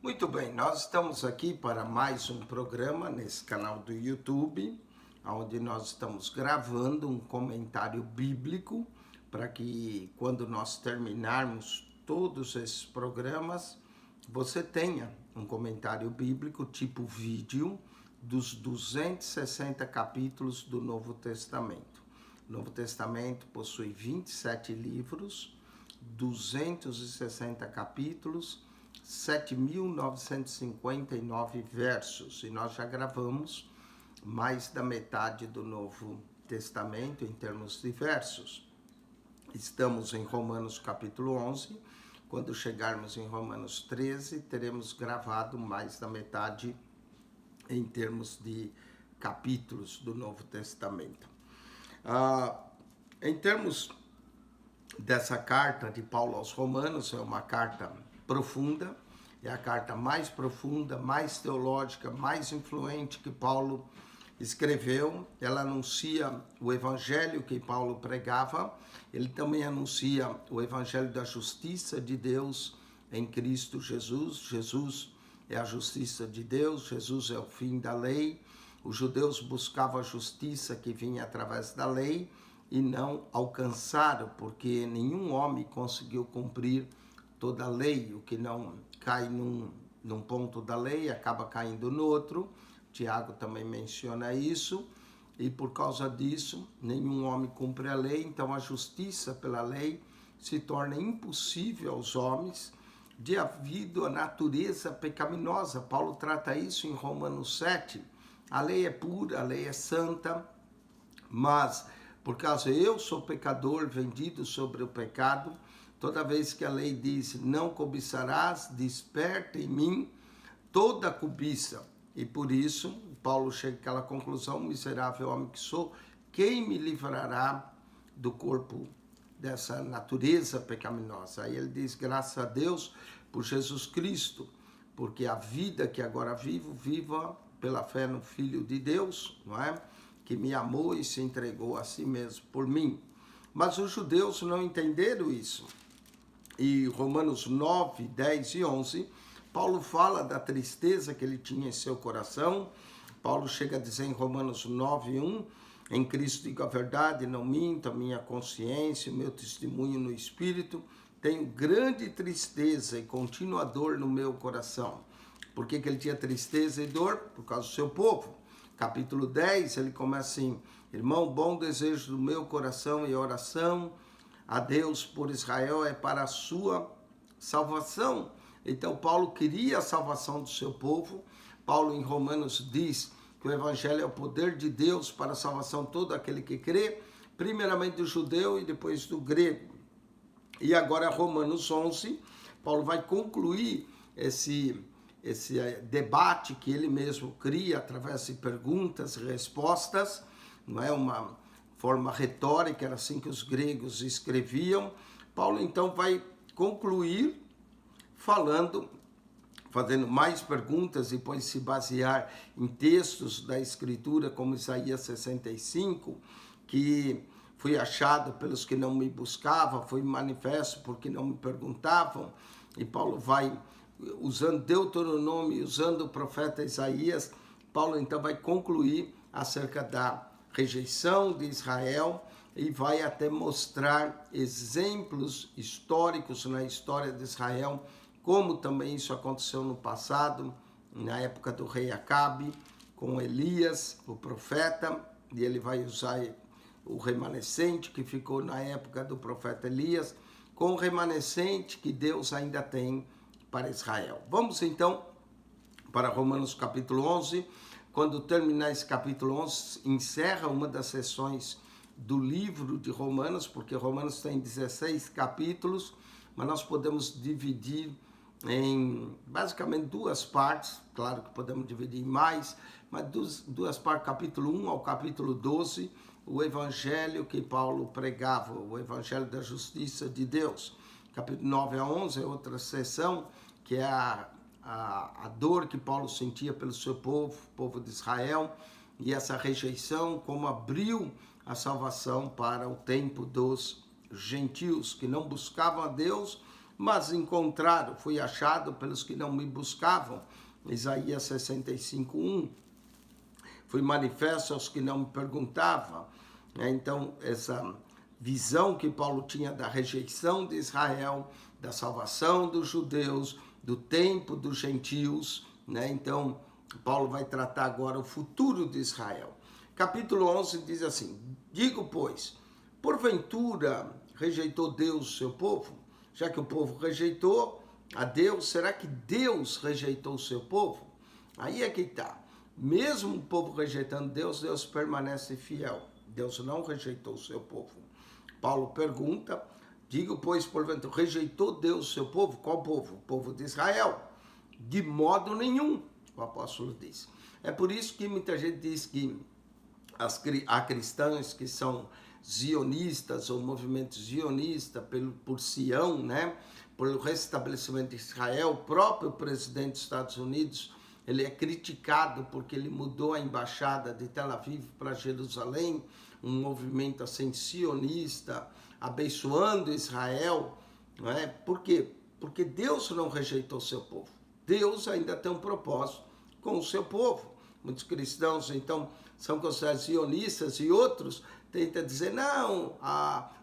Muito bem, nós estamos aqui para mais um programa nesse canal do YouTube, onde nós estamos gravando um comentário bíblico para que quando nós terminarmos todos esses programas, você tenha um comentário bíblico tipo vídeo dos 260 capítulos do Novo Testamento. O Novo Testamento possui 27 livros, 260 capítulos, 7.959 versos, e nós já gravamos mais da metade do Novo Testamento em termos de versos. Estamos em Romanos capítulo 11, quando chegarmos em Romanos 13, teremos gravado mais da metade em termos de capítulos do Novo Testamento. Em termos dessa carta de Paulo aos Romanos, é uma carta profunda, é a carta mais profunda, mais teológica, mais influente que Paulo escreveu. Ela anuncia o evangelho que Paulo pregava, ele também anuncia o evangelho da justiça de Deus em Cristo Jesus. Jesus é a justiça de Deus, Jesus é o fim da lei. Os judeus buscavam a justiça que vinha através da lei e não alcançaram, porque nenhum homem conseguiu cumprir toda a lei. O que não cai num ponto da lei acaba caindo no outro. Tiago também menciona isso, e por causa disso nenhum homem cumpre a lei. Então a justiça pela lei se torna impossível aos homens devido à natureza pecaminosa. Paulo trata isso em Romanos 7. A lei é pura, a lei é santa, mas por causa eu sou pecador, vendido sobre o pecado, toda vez que a lei diz não cobiçarás, desperta em mim toda a cobiça. E por isso Paulo chega àquela conclusão: miserável homem que sou, quem me livrará do corpo dessa natureza pecaminosa? Aí ele diz: graças a Deus por Jesus Cristo, porque a vida que agora vivo, viva pela fé no Filho de Deus, não é? Que me amou e se entregou a si mesmo por mim. Mas os judeus não entenderam isso. E Romanos 9, 10 e 11, Paulo fala da tristeza que ele tinha em seu coração. Paulo chega a dizer em Romanos 9, 1, em Cristo digo a verdade, não minto, a minha consciência, o meu testemunho no Espírito, tenho grande tristeza e contínua dor no meu coração. Por que ele tinha tristeza e dor? Por causa do seu povo. Capítulo 10, ele começa assim: irmão, bom desejo do meu coração e oração a Deus por Israel é para a sua salvação. Então Paulo queria a salvação do seu povo. Paulo em Romanos diz que o evangelho é o poder de Deus para a salvação de todo aquele que crê, primeiramente do judeu e depois do grego. E agora Romanos 11, Paulo vai concluir esse debate que ele mesmo cria através de perguntas e respostas. Não é uma forma retórica, era assim que os gregos escreviam. Paulo então vai concluir fazendo mais perguntas, e depois se basear em textos da Escritura, como Isaías 65, que fui achado pelos que não me buscavam, fui manifesto porque não me perguntavam. E Paulo vai, usando Deuteronômio, usando o profeta Isaías, Paulo então vai concluir acerca da rejeição de Israel e vai até mostrar exemplos históricos na história de Israel, como também isso aconteceu no passado, na época do rei Acabe, com Elias, o profeta, e ele vai usar o remanescente que ficou na época do profeta Elias, com o remanescente que Deus ainda tem para Israel. Vamos então para Romanos capítulo 11. Quando terminar esse capítulo 11, encerra uma das sessões do livro de Romanos, porque Romanos tem 16 capítulos, mas nós podemos dividir em basicamente duas partes. Claro que podemos dividir em mais, mas duas partes, capítulo 1 ao capítulo 12, o evangelho que Paulo pregava, o evangelho da justiça de Deus. Capítulo 9 a 11 é outra sessão, que é a dor que Paulo sentia pelo seu povo, povo de Israel, e essa rejeição, como abriu a salvação para o tempo dos gentios, que não buscavam a Deus, mas encontrado, fui achado pelos que não me buscavam. Isaías 65:1. Fui manifesto aos que não me perguntavam. Então, essa visão que Paulo tinha da rejeição de Israel, da salvação dos judeus, do tempo dos gentios, né? Então, Paulo vai tratar agora o futuro de Israel. Capítulo 11 diz assim: digo, pois, porventura rejeitou Deus o seu povo? Já que o povo rejeitou a Deus, será que Deus rejeitou o seu povo? Aí é que está. Mesmo o povo rejeitando Deus, Deus permanece fiel. Deus não rejeitou o seu povo. Paulo pergunta, digo, pois, porventura, rejeitou Deus o seu povo? Qual povo? O povo de Israel. De modo nenhum, o apóstolo diz. É por isso que muita gente diz que há cristãos que são zionistas, ou movimento zionista, por Sião, né? Pelo restabelecimento de Israel. O próprio presidente dos Estados Unidos, ele é criticado porque ele mudou a embaixada de Tel Aviv para Jerusalém, um movimento assim sionista, abençoando Israel, não é? Por quê? Porque Deus não rejeitou o seu povo. Deus ainda tem um propósito com o seu povo. Muitos cristãos, então, são considerados sionistas e outros tentam dizer, não,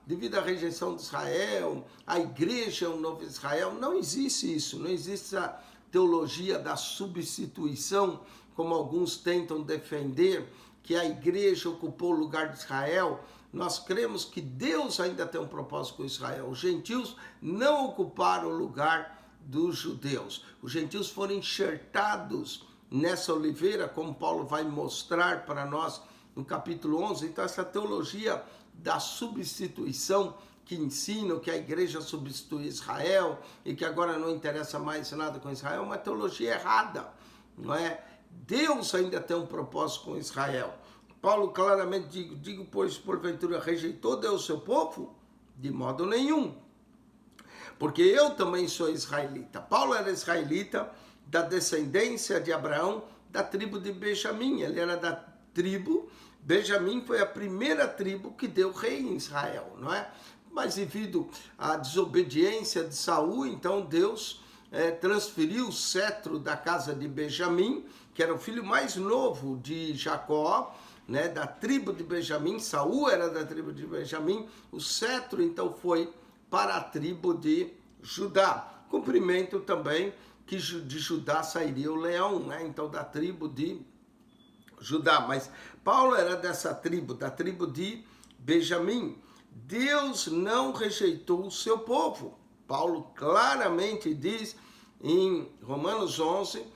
devido à rejeição de Israel, a igreja é um novo Israel. Não existe isso, não existe a teologia da substituição, como alguns tentam defender, que a igreja ocupou o lugar de Israel. Nós cremos que Deus ainda tem um propósito com Israel. Os gentios não ocuparam o lugar dos judeus. Os gentios foram enxertados nessa oliveira, como Paulo vai mostrar para nós no capítulo 11. Então, essa teologia da substituição, que ensinam que a igreja substitui Israel e que agora não interessa mais nada com Israel, é uma teologia errada, não é? Deus ainda tem um propósito com Israel. Paulo claramente digo, pois porventura rejeitou Deus o seu povo? De modo nenhum. Porque eu também sou israelita. Paulo era israelita da descendência de Abraão, da tribo de Benjamim. Ele era da tribo, Benjamim foi a primeira tribo que deu rei em Israel, não é? Mas devido à desobediência de Saul, então Deus transferiu o cetro da casa de Benjamim, que era o filho mais novo de Jacó, né, da tribo de Benjamim. Saul era da tribo de Benjamim. O cetro então foi para a tribo de Judá. Cumprimento também que de Judá sairia o leão, né? Então da tribo de Judá. Mas Paulo era dessa tribo, da tribo de Benjamim. Deus não rejeitou o seu povo. Paulo claramente diz em Romanos 11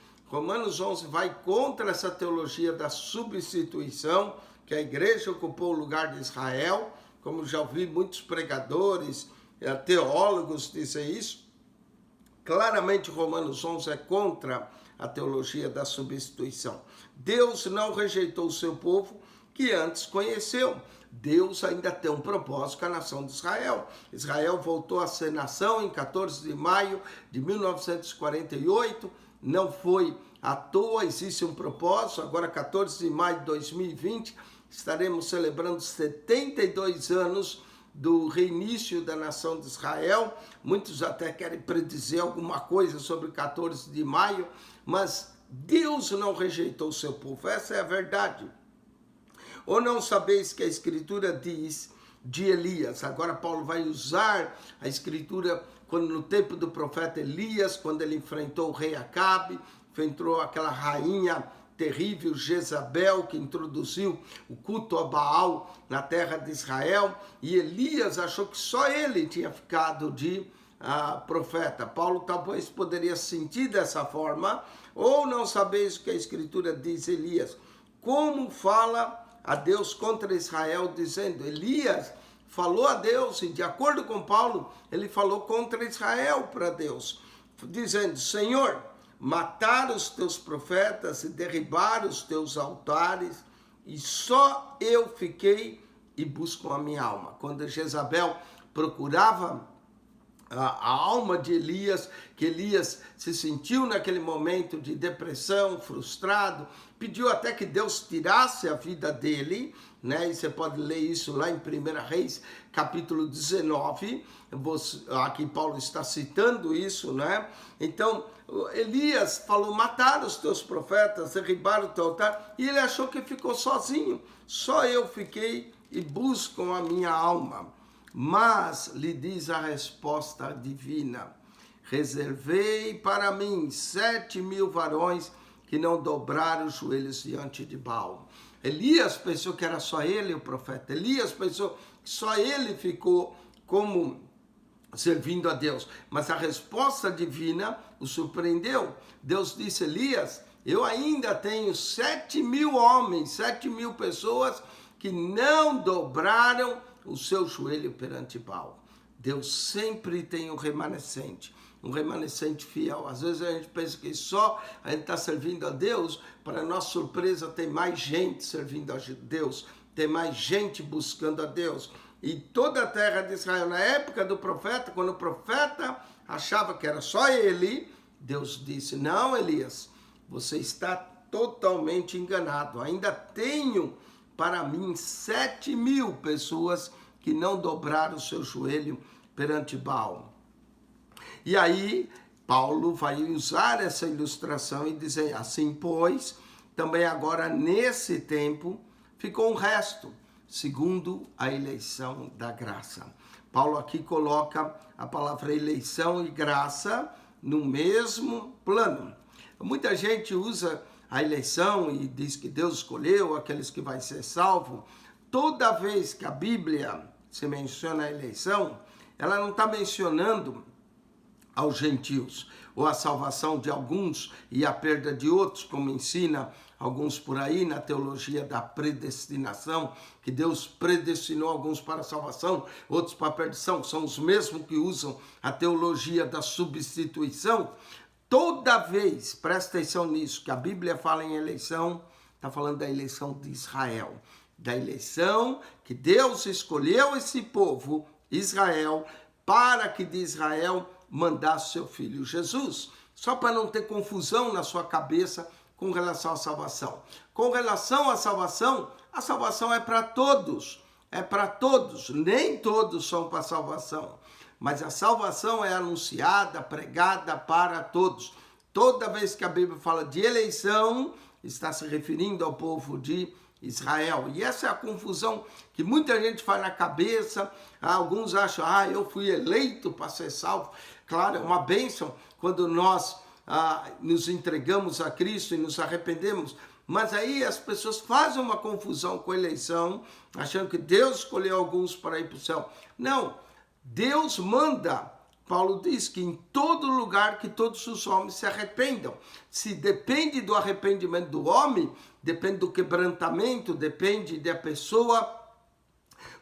vai contra essa teologia da substituição, que a igreja ocupou o lugar de Israel, como já ouvi muitos pregadores, teólogos dizer isso. Claramente Romanos 11 é contra a teologia da substituição. Deus não rejeitou o seu povo que antes conheceu. Deus ainda tem um propósito com a nação de Israel. Israel voltou a ser nação em 14 de maio de 1948. Não foi à toa, existe um propósito. Agora, 14 de maio de 2020, estaremos celebrando 72 anos do reinício da nação de Israel. Muitos até querem predizer alguma coisa sobre 14 de maio, mas Deus não rejeitou o seu povo. Essa é a verdade. Ou não sabeis que a Escritura diz de Elias? Agora Paulo vai usar a Escritura quando no tempo do profeta Elias, quando ele enfrentou o rei Acabe, enfrentou aquela rainha terrível Jezabel, que introduziu o culto a Baal na terra de Israel, e Elias achou que só ele tinha ficado de profeta. Paulo talvez poderia sentir dessa forma. Ou não sabeis o que a Escritura diz, Elias? Como fala a Deus contra Israel, dizendo, Elias falou a Deus, e de acordo com Paulo, ele falou contra Israel para Deus, dizendo, Senhor, mataram os teus profetas e derribaram os teus altares, e só eu fiquei e busco a minha alma. Quando Jezabel procurava a alma de Elias, que Elias se sentiu naquele momento de depressão, frustrado, pediu até que Deus tirasse a vida dele, né? E você pode ler isso lá em 1 Reis, capítulo 19, aqui Paulo está citando isso, né? Então, Elias falou, mataram os teus profetas, derribaram o teu altar, e ele achou que ficou sozinho, só eu fiquei e buscam a minha alma. Mas lhe diz a resposta divina, reservei para mim 7.000 varões que não dobraram os joelhos diante de Baal. Elias pensou que era só ele o profeta, Elias pensou que só ele ficou como servindo a Deus, mas a resposta divina o surpreendeu. Deus disse, Elias, eu ainda tenho 7.000 homens, 7.000 pessoas que não dobraram o seu joelho perante Baal. Deus sempre tem um remanescente fiel. Às vezes a gente pensa que só a gente está servindo a Deus, para nossa surpresa tem mais gente servindo a Deus, tem mais gente buscando a Deus. E toda a terra de Israel, na época do profeta, quando o profeta achava que era só ele, Deus disse, não, Elias, você está totalmente enganado, ainda tenho para mim 7.000 pessoas que não dobraram o seu joelho perante Baal. E aí, Paulo vai usar essa ilustração e dizer, assim pois, também agora nesse tempo, ficou um resto, segundo a eleição da graça. Paulo aqui coloca a palavra eleição e graça no mesmo plano. Muita gente usa a eleição e diz que Deus escolheu aqueles que vai ser salvo. Toda vez que a Bíblia se menciona a eleição, ela não está mencionando aos gentios, ou a salvação de alguns e a perda de outros, como ensina alguns por aí na teologia da predestinação, que Deus predestinou alguns para a salvação, outros para a perdição, são os mesmos que usam a teologia da substituição. Toda vez, presta atenção nisso, que a Bíblia fala em eleição, está falando da eleição de Israel, da eleição que Deus escolheu esse povo, Israel, para que de Israel mandasse seu filho Jesus, só para não ter confusão na sua cabeça com relação à salvação. Com relação à salvação é para todos, nem todos são para a salvação, mas a salvação é anunciada, pregada para todos. Toda vez que a Bíblia fala de eleição, está se referindo ao povo de Israel. E essa é a confusão que muita gente faz na cabeça. Alguns acham, eu fui eleito para ser salvo. Claro, é uma bênção quando nós nos entregamos a Cristo e nos arrependemos. Mas aí as pessoas fazem uma confusão com a eleição, achando que Deus escolheu alguns para ir para o céu. Não, Deus manda. Paulo diz que em todo lugar que todos os homens se arrependam. Se depende do arrependimento do homem, depende do quebrantamento, depende da pessoa,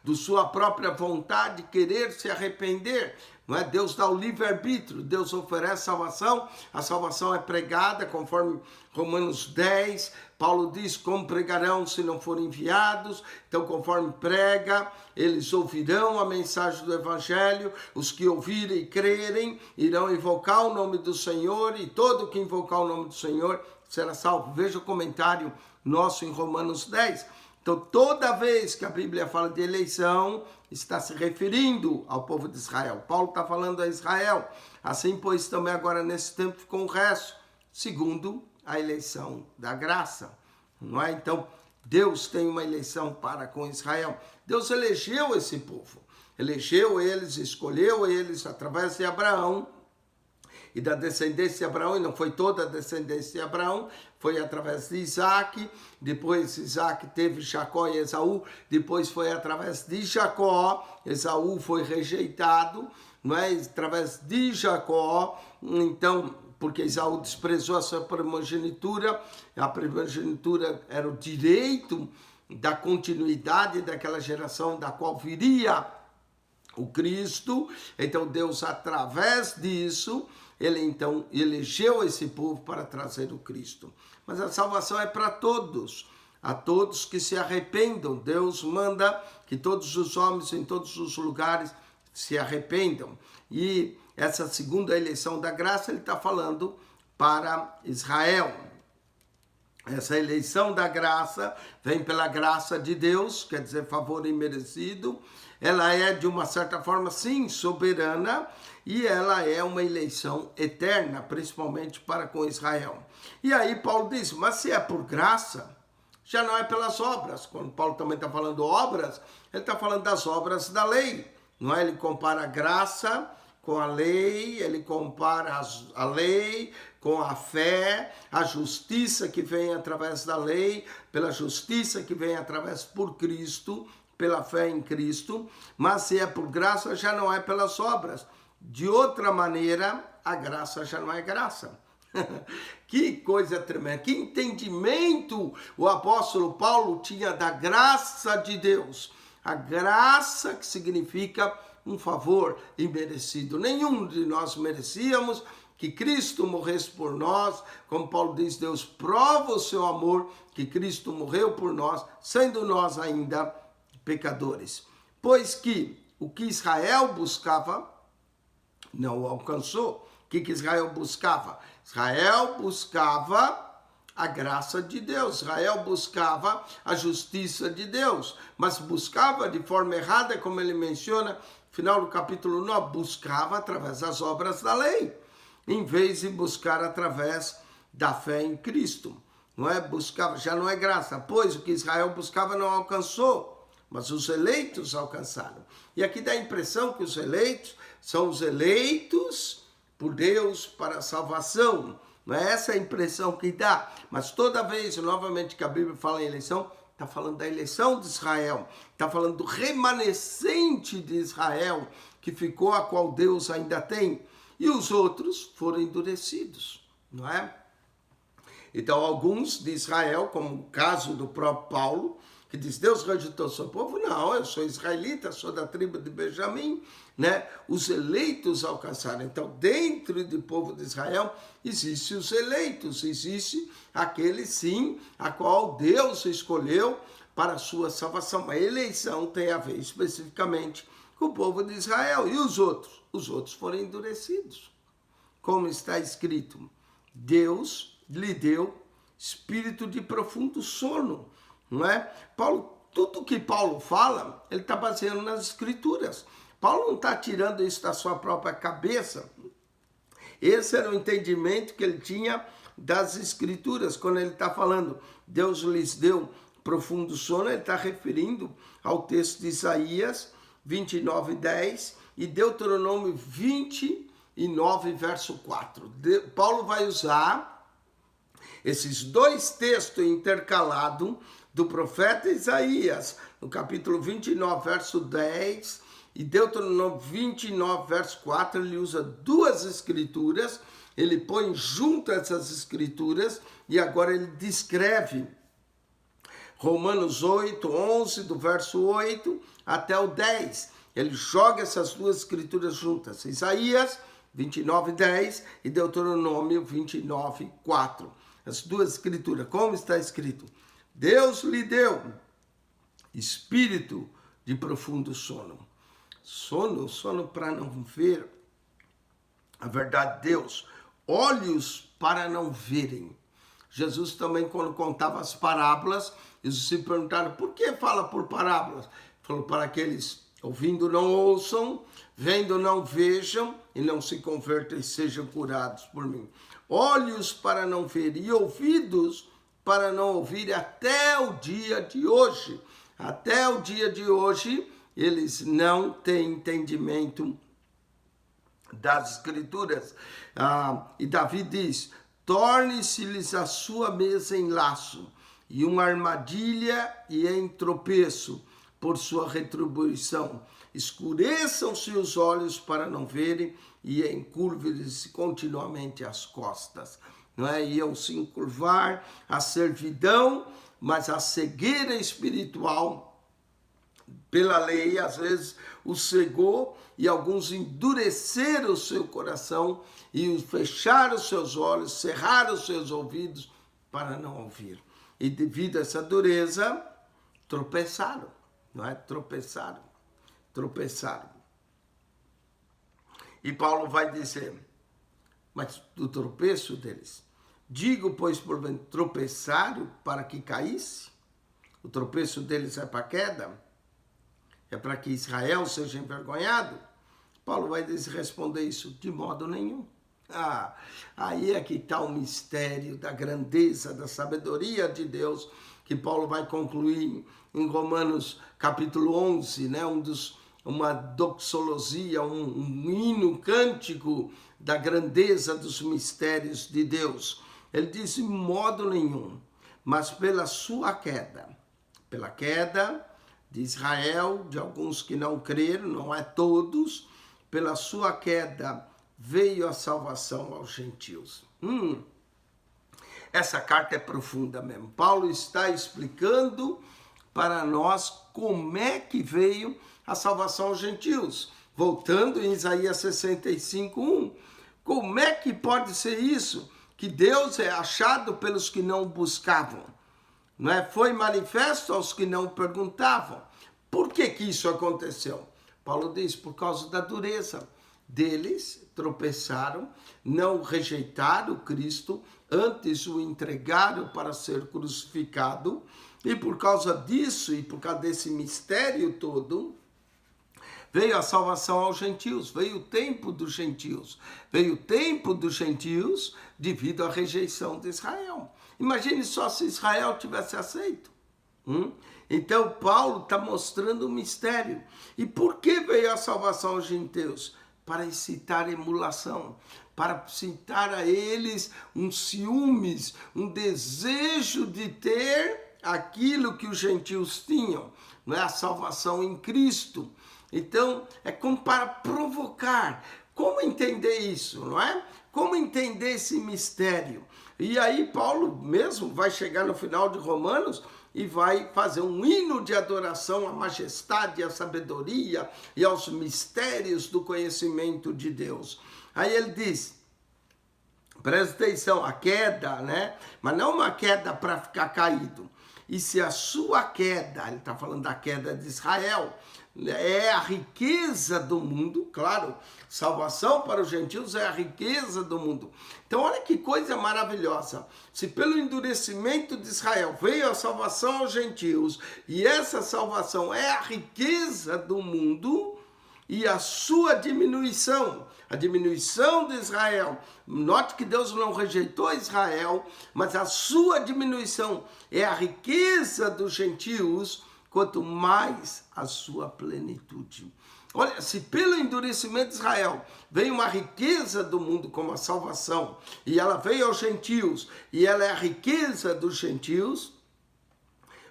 da sua própria vontade, querer se arrepender. Não é? Deus dá o livre-arbítrio, Deus oferece salvação, a salvação é pregada, conforme Romanos 10, Paulo diz, como pregarão se não forem enviados? Então, conforme prega, eles ouvirão a mensagem do Evangelho, os que ouvirem e crerem, irão invocar o nome do Senhor, e todo que invocar o nome do Senhor será salvo. Veja o comentário nosso em Romanos 10. Então, toda vez que a Bíblia fala de eleição, está se referindo ao povo de Israel. Paulo está falando a Israel. Assim, pois, também agora nesse tempo ficou um resto, segundo a eleição da graça. Não é? Então, Deus tem uma eleição para com Israel. Deus elegeu esse povo. Elegeu eles, escolheu eles através de Abraão, e da descendência de Abraão, e não foi toda a descendência de Abraão, foi através de Isaac, depois Isaac teve Jacó e Esaú, depois foi através de Jacó, Esaú foi rejeitado, não é? Através de Jacó, então, porque Esaú desprezou a sua primogenitura, a primogenitura era o direito da continuidade daquela geração da qual viria o Cristo, então Deus, através disso, ele então elegeu esse povo para trazer o Cristo. Mas a salvação é para todos, a todos que se arrependam. Deus manda que todos os homens em todos os lugares se arrependam. E essa segunda eleição da graça, ele está falando para Israel. Essa eleição da graça vem pela graça de Deus, quer dizer, favor imerecido. Ela é, de uma certa forma, sim, soberana, e ela é uma eleição eterna, principalmente para com Israel. E aí Paulo diz, mas se é por graça, já não é pelas obras. Quando Paulo também está falando obras, ele está falando das obras da lei. Não é? Ele compara a graça com a lei, ele compara a lei com a fé, a justiça que vem através da lei, pela justiça que vem através por Cristo, pela fé em Cristo, mas se é por graça, já não é pelas obras. De outra maneira, a graça já não é graça. Que coisa tremenda, que entendimento o apóstolo Paulo tinha da graça de Deus. A graça que significa um favor imerecido. Nenhum de nós merecíamos que Cristo morresse por nós. Como Paulo diz, Deus prova o seu amor, que Cristo morreu por nós, sendo nós ainda pecadores. Pois que o que Israel buscava, não o alcançou. O que Israel buscava? Israel buscava a graça de Deus, Israel buscava a justiça de Deus, mas buscava de forma errada, como ele menciona, no final do capítulo 9, buscava através das obras da lei, em vez de buscar através da fé em Cristo. Não é? Buscava, já não é graça, pois o que Israel buscava não alcançou, mas os eleitos alcançaram. E aqui dá a impressão que os eleitos são os eleitos por Deus para a salvação. Não é essa a impressão que dá. Mas toda vez, novamente, que a Bíblia fala em eleição, está falando da eleição de Israel. Está falando do remanescente de Israel, que ficou, a qual Deus ainda tem. E os outros foram endurecidos, não é? Então, alguns de Israel, como o caso do próprio Paulo, que diz, Deus rejeitou seu povo. Não, eu sou israelita, sou da tribo de Benjamim, né? Os eleitos alcançaram. Então, dentro do povo de Israel, existem os eleitos, existe aquele, sim, a qual Deus escolheu para a sua salvação. A eleição tem a ver especificamente com o povo de Israel. E os outros? Os outros foram endurecidos. Como está escrito, Deus lhe deu espírito de profundo sono. Não é? Paulo, tudo que Paulo fala, ele está baseando nas escrituras. Paulo não está tirando isso da sua própria cabeça. Esse era o entendimento que ele tinha das escrituras. Quando ele está falando, Deus lhes deu profundo sono, ele está referindo ao texto de Isaías 29:10 e Deuteronômio 29, verso 4. Paulo vai usar esses dois textos intercalados do profeta Isaías, no capítulo 29, verso 10, e Deuteronômio 29, verso 4, ele usa duas escrituras, ele põe junto essas escrituras, e agora ele descreve Romanos 8, 11, do verso 8 até o 10. Ele joga essas duas escrituras juntas, Isaías 29, 10 e Deuteronômio 29, 4. As duas escrituras, como está escrito? Deus lhe deu espírito de profundo sono. Sono para não ver a verdade de Deus. Olhos para não verem. Jesus também, quando contava as parábolas, eles se perguntaram, por que fala por parábolas? Falou, para aqueles ouvindo não ouçam, vendo não vejam, e não se convertam e sejam curados por mim. Olhos para não ver e ouvidos para não ouvir até o dia de hoje. Até o dia de hoje, eles não têm entendimento das escrituras. E Davi diz, torne-se-lhes a sua mesa em laço, e uma armadilha e em tropeço, por sua retribuição. Escureçam-se os olhos para não verem, e encurvem-se continuamente as costas. Não é? Iam se encurvar a servidão, mas a cegueira espiritual pela lei, às vezes, o cegou, e alguns endureceram o seu coração e fecharam os seus olhos, cerraram os seus ouvidos para não ouvir. E devido a essa dureza, tropeçaram, não é? Tropeçaram. E Paulo vai dizer, mas do tropeço deles, digo, pois, porventura, tropeçaram para que caísse? O tropeço deles é para a queda? É para que Israel seja envergonhado? Paulo vai responder isso, de modo nenhum. Aí é que está o mistério da grandeza, da sabedoria de Deus, que Paulo vai concluir em Romanos capítulo 11, né? Uma doxologia, um hino, um cântico da grandeza dos mistérios de Deus. Ele diz, de modo nenhum, mas pela sua queda, pela queda de Israel, de alguns que não creram, não é todos, pela sua queda veio a salvação aos gentios. Essa carta é profunda mesmo. Paulo está explicando para nós como é que veio a salvação aos gentios. Voltando em Isaías 65:1. Como é que pode ser isso? Que Deus é achado pelos que não buscavam. Não é? Foi manifesto aos que não perguntavam. Por que isso aconteceu? Paulo diz, por causa da dureza deles, tropeçaram, não rejeitaram Cristo, antes o entregaram para ser crucificado, e por causa disso, e por causa desse mistério todo, veio a salvação aos gentios, veio o tempo dos gentios. Veio o tempo dos gentios devido à rejeição de Israel. Imagine só se Israel tivesse aceito. Então Paulo está mostrando o mistério. E por que veio a salvação aos gentios? Para incitar emulação, para incitar a eles um ciúmes, um desejo de ter aquilo que os gentios tinham, não é? A salvação em Cristo. Então, é como para provocar. Como entender isso, não é? Como entender esse mistério? E aí Paulo mesmo vai chegar no final de Romanos e vai fazer um hino de adoração à majestade, à sabedoria e aos mistérios do conhecimento de Deus. Aí ele diz, presta atenção, a queda, né? Mas não uma queda para ficar caído. E se a sua queda, ele está falando da queda de Israel, é a riqueza do mundo, claro, salvação para os gentios é a riqueza do mundo. Então olha que coisa maravilhosa, se pelo endurecimento de Israel veio a salvação aos gentios, e essa salvação é a riqueza do mundo, e a sua diminuição, a diminuição de Israel, note que Deus não rejeitou Israel, mas a sua diminuição é a riqueza dos gentios, quanto mais a sua plenitude. Olha, se pelo endurecimento de Israel veio uma riqueza do mundo como a salvação, e ela veio aos gentios, e ela é a riqueza dos gentios,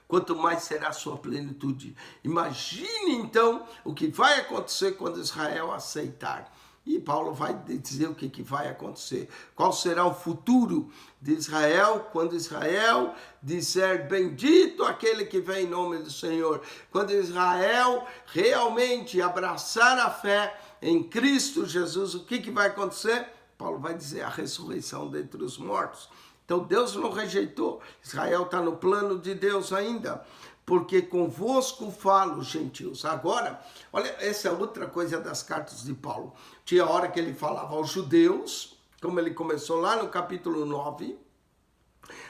quanto mais será a sua plenitude. Imagine então o que vai acontecer quando Israel aceitar. E Paulo vai dizer o que vai acontecer. Qual será o futuro de Israel quando Israel disser bendito aquele que vem em nome do Senhor. Quando Israel realmente abraçar a fé em Cristo Jesus, o que vai acontecer? Paulo vai dizer a ressurreição dentre os mortos. Então Deus não rejeitou. Israel está no plano de Deus ainda. Porque convosco falo, gentios. Agora, olha, essa é outra coisa das cartas de Paulo. Tinha hora que ele falava aos judeus, como ele começou lá no capítulo 9,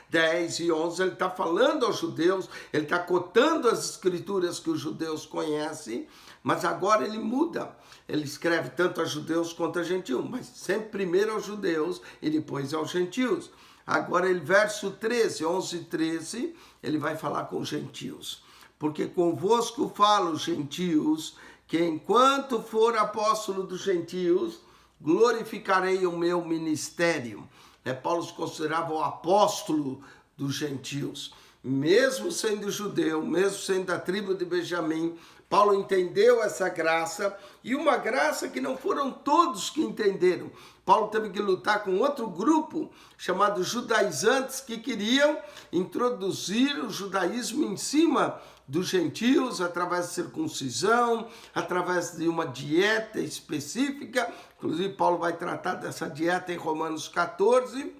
10 e 11, ele está falando aos judeus, ele está cotando as escrituras que os judeus conhecem, mas agora ele muda. Ele escreve tanto a judeus quanto a gentios, mas sempre primeiro aos judeus e depois aos gentios. Agora, ele, verso 13, 11 e 13, ele vai falar com os gentios. Porque convosco falo, gentios, que enquanto for apóstolo dos gentios, glorificarei o meu ministério. Paulo se considerava o apóstolo dos gentios. Mesmo sendo judeu, mesmo sendo da tribo de Benjamim, Paulo entendeu essa graça, e uma graça que não foram todos que entenderam. Paulo teve que lutar com outro grupo, chamado judaizantes, que queriam introduzir o judaísmo em cima dos gentios, através de circuncisão, através de uma dieta específica. Inclusive, Paulo vai tratar dessa dieta em Romanos 14.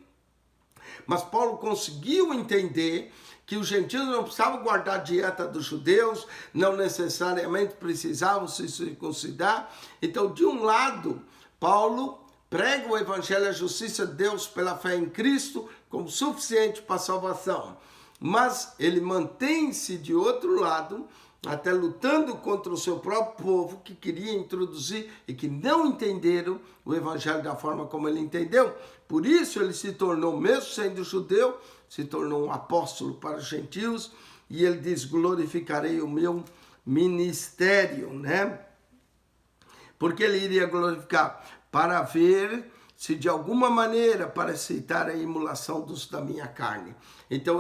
Mas Paulo conseguiu entender que os gentios não precisavam guardar a dieta dos judeus, não necessariamente precisavam se circuncidar. Então, de um lado, Paulo prega o evangelho da justiça de Deus pela fé em Cristo como suficiente para a salvação. Mas ele mantém-se de outro lado, até lutando contra o seu próprio povo, que queria introduzir e que não entenderam o evangelho da forma como ele entendeu. Por isso ele se tornou, mesmo sendo judeu, se tornou um apóstolo para os gentios, e ele diz, glorificarei o meu ministério, né? Porque ele iria glorificar para ver se de alguma maneira, para aceitar a imolação da minha carne. Então,